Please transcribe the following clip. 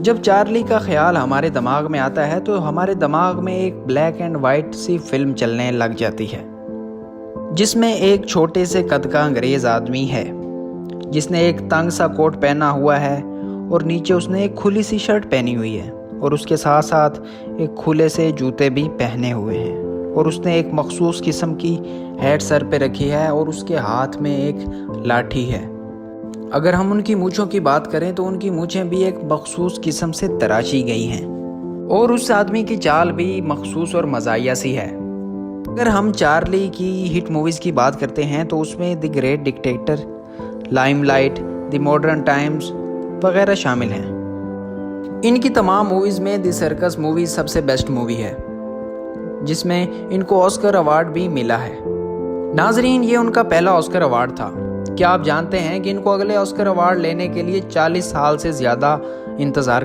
جب چارلی کا خیال ہمارے دماغ میں آتا ہے تو ہمارے دماغ میں ایک بلیک اینڈ وائٹ سی فلم چلنے لگ جاتی ہے، جس میں ایک چھوٹے سے قد کا انگریز آدمی ہے جس نے ایک تنگ سا کوٹ پہنا ہوا ہے اور نیچے اس نے ایک کھلی سی شرٹ پہنی ہوئی ہے اور اس کے ساتھ ساتھ ایک کھلے سے جوتے بھی پہنے ہوئے ہیں، اور اس نے ایک مخصوص قسم کی ہیٹ سر پہ رکھی ہے اور اس کے ہاتھ میں ایک لاٹھی ہے۔ اگر ہم ان کی مونچھوں کی بات کریں تو ان کی مونچھیں بھی ایک مخصوص قسم سے تراشی گئی ہیں، اور اس آدمی کی چال بھی مخصوص اور مزاحیہ سی ہے۔ اگر ہم چارلی کی ہٹ موویز کی بات کرتے ہیں تو اس میں the great dictator, Lime light, the modern Times وغیرہ شامل ہیں۔ ان کی تمام موویز میں دی سرکس مووی سب سے بیسٹ مووی ہے، جس میں ان کو آسکر ایوارڈ بھی ملا ہے۔ ناظرین، یہ ان کا پہلا آسکر ایوارڈ تھا۔ کیا آپ جانتے ہیں کہ ان کو اگلے آسکر ایوارڈ لینے کے لیے 40 سال سے زیادہ انتظار